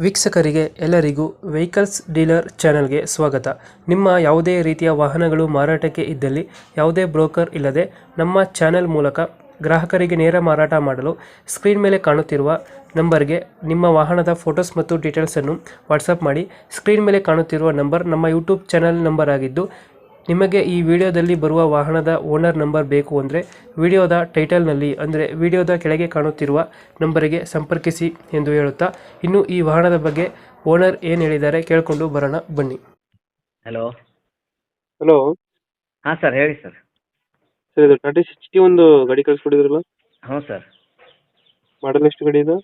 ವೀಕ್ಷಕರಿಗೆ ಎಲ್ಲರಿಗೂ vehicles dealer ಚಾನೆಲ್ಗೆ ಸ್ವಾಗತ. ನಿಮ್ಮ ಯಾವುದೇ ರೀತಿಯ ವಾಹನಗಳು ಮಾರಾಟಕ್ಕೆ ಇದ್ದಲ್ಲಿ ಯಾವುದೇ ಬ್ರೋಕರ್ ಇಲ್ಲದೆ ನಮ್ಮ ಚಾನೆಲ್ ಮೂಲಕ ಗ್ರಾಹಕರಿಗೆ ನೇರ ಮಾರಾಟ ಮಾಡಲು ಸ್ಕ್ರೀನ್ ಮೇಲೆ ಕಾಣುತ್ತಿರುವ ನಂಬರ್ಗೆ ನಿಮ್ಮ ವಾಹನದ ಫೋಟೋಸ್ ಮತ್ತು ಡೀಟೇಲ್ಸನ್ನು ವಾಟ್ಸಪ್ ಮಾಡಿ. ಸ್ಕ್ರೀನ್ ಮೇಲೆ ಕಾಣುತ್ತಿರುವ ನಂಬರ್ ನಮ್ಮ ಯೂಟ್ಯೂಬ್ ಚಾನೆಲ್ ನಂಬರ್ ಆಗಿದ್ದು, ನಿಮಗೆ ಈ ವಿಡಿಯೋದಲ್ಲಿ ಬರುವ ವಾಹನದ ಓನರ್ ನಂಬರ್ ಬೇಕು ಅಂದರೆ ವಿಡಿಯೋದ ಟೈಟಲ್ನಲ್ಲಿ ಅಂದರೆ ವಿಡಿಯೋದ ಕೆಳಗೆ ಕಾಣುತ್ತಿರುವ ನಂಬರಿಗೆ ಸಂಪರ್ಕಿಸಿ ಎಂದು ಹೇಳುತ್ತಾ, ಇನ್ನು ಈ ವಾಹನದ ಬಗ್ಗೆ ಓನರ್ ಏನು ಹೇಳಿದ್ದಾರೆ ಕೇಳಿಕೊಂಡು ಬರೋಣ ಬನ್ನಿ. ಹಲೋ. ಹಲೋ ಹಾಂ ಸರ್, ಹೇಳಿ ಸರ್. ಸರ್, ಇದು ಟಾಟಾ 60 ಒಂದು ಗಾಡಿ ಕಳಿಸ್ಕೊಡಿದ್ರಲ್ಲ, ಹ್ಞೂ ಸರ್. ಮಾಡಲ್ ಎಷ್ಟು ಗಾಡಿ ಇದು?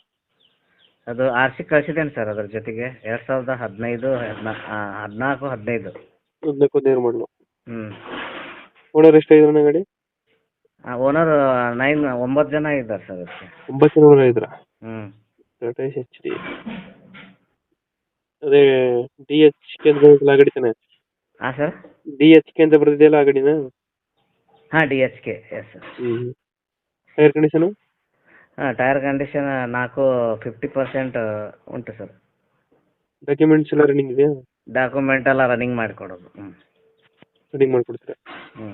ಅದು ಆರ್ ಸಿ ಕಳಿಸಿದ್ದೇನೆ ಸರ್. ಅದ್ರ ಜೊತೆಗೆ 2015 14 15. 14 ಮಾಡಲು. ಹ್ಞೂ. ಓನರ್ ಎಷ್ಟಾಗಿದ್ರಣ್ಣ ಗಾಡಿ? ಓನರ್ 9 ಜನ ಇದ್ದಾರೆ ಸರ್ ಅದಕ್ಕೆ. 9 ಜನ ಓನರ್ ಇದ್ರ? ಹ್ಞೂ. ಟಾಟಾ HD ಅದೇ DHK ಅಂತ ಬರುತ್ತಲ್ಲ ಆ ಗಾಡಿ ತಾನೆ? ಹಾಂ ಸರ್. DHK ಅಂತ ಬರ್ತಿದೆಯಲ್ಲ ಆ ಗಾಡಿನ? ಹಾಂ, DHK, yes sir. Tyre condition? ಹಾಂ, ಟೈರ್ ಕಂಡೀಷನ್ 50% ಉಂಟು ಸರ್. ಡಾಕ್ಯುಮೆಂಟ್ಸ್ ಎಲ್ಲ ರನ್ನಿಂಗ್ ಇದೆಯಾ? ಡಾಕ್ಯುಮೆಂಟ್ ಎಲ್ಲ ರನ್ನಿಂಗ್ ಮಾಡಿಕೊಡೋದು. ಹ್ಞೂ. ರನ್ನಿಂಗ್ ಮಾಡಿಕೊಡ್ತೀರಾ? ಹ್ಞೂ.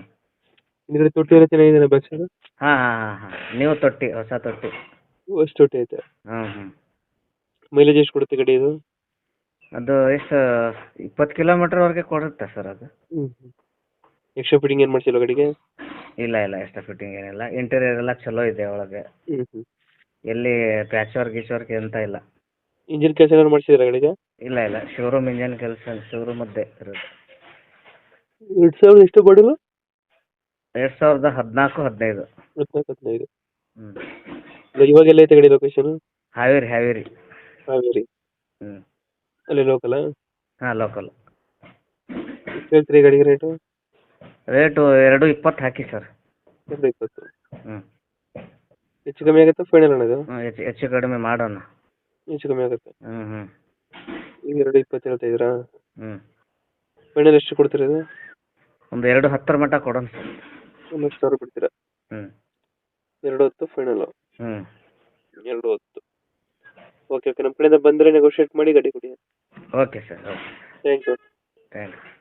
ಹಿಂದ್ಗಡೆ ತೊಟ್ಟಿ ಎಲ್ಲ ಚೆನ್ನಾಗಿದೆ ಬ್ಯಾಕ್ ಸೈಡ್? ಹಾಂ ಹಾಂ ಹಾಂ ಹಾಂ, ನೀವು ತೊಟ್ಟಿ, ಹೊಸ ತೊಟ್ಟಿ. ಎಷ್ಟು ತೊಟ್ಟಿ ಐತೆ? ಹ್ಞೂ ಹ್ಞೂ. ಮೈಲೇಜ್ ಎಷ್ಟು ಕೊಡುತ್ತೆ ಗಾಡಿ ಇದು? ಅದು ಎಷ್ಟು 20 ಕಿಲೋಮೀಟ್ರ್ವರೆಗೆ ಕೊಡುತ್ತೆ ಸರ್ ಅದು. ಎಕ್ಸ್ಟ್ರಾ ಫಿಟ್ಟಿಂಗ್ ಏನು ಮಾಡಿಸಿಲ್ಲ ಗಾಡಿಗೆ? ಇಲ್ಲ ಇಲ್ಲ, ಎಕ್ಸ್ಟ್ರಾ ಫಿಟ್ಟಿಂಗ್ ಏನಿಲ್ಲ. ಇಂಟೀರಿಯರ್ ಎಲ್ಲ ಚಲೋ ಇದೆ ಒಳಗೆ. ಎಲ್ಲಿ ಪ್ಯಾಚ್ ವರ್ಕ್ ಗೀಚ್ ವರ್ಕ್ ಎಂತ ಇಲ್ಲ. ಇಂಜಿನ್ ಕೆಲಸ ಏನಾದ್ರು ಮಾಡಿಸಿದ್ರೆ ಗಾಡಿಗೆ? ಇಲ್ಲ ಇಲ್ಲ, ಶೋರೂಮ್ ಇಂಜನ್ ಕೆಲಸ, ಶೋರೂಮದ್ದೇ ಇರೋದು. 2000 ಎಷ್ಟು ಮಾಡಿಲ್ಲ? 2014 15. 15. ಹ್ಞೂ. ಇವಾಗೆಲ್ಲ ಐತೆ ಗಾಡಿ ಲೊಕೇಶನ್? ಹಾವೇರಿ. ಹಾವೇರಿ. ಹ್ಞೂ. ಅಲ್ಲಿ ಲೋಕಲ್? ಹಾಂ, ಲೋಕಲ್. ಹೇಳ್ತೀರಿ ಗಾಡಿಗೆ ರೇಟು? ರೇಟು 220 ಹಾಕಿ ಸರ್. 220. ಹ್ಞೂ. ಹೆಚ್ಚು ಕಮ್ಮಿ ಆಗುತ್ತೆ ಫೈನಲ್ ಅಣ್ಣದು? ಹ್ಞೂ, ಹೆಚ್ಚು ಕಡಿಮೆ ಮಾಡೋಣ. ಹೆಚ್ಚು ಕಮ್ಮಿ ಆಗುತ್ತೆ. ಹ್ಞೂ ಹ್ಞೂ. ಈಗ 220 ಹೇಳ್ತಾ ಇದ್ದೀರಾ? ಹ್ಞೂ. ಫೈನಲ್ ಎಷ್ಟು ಕೊಡ್ತೀರಾ ಇದು? ಒಂದು 210 ಮಟ್ಟ ಕೊಡೋಣ ಸರ್. 1,00,000 ಬಿಡ್ತೀರಾ? ಹ್ಞೂ. 210 ಫೈನಲ್? ಹ್ಞೂ. 210. ಓಕೆ, ನಮ್ಮ ಕಡೆಯಿಂದ ಬಂದರೆ ನೆಗೋಷಿಯೇಟ್ ಮಾಡಿ ಗಾಡಿ ಕೊಡಿ. Okay sir, okay. Thank you. Thank you.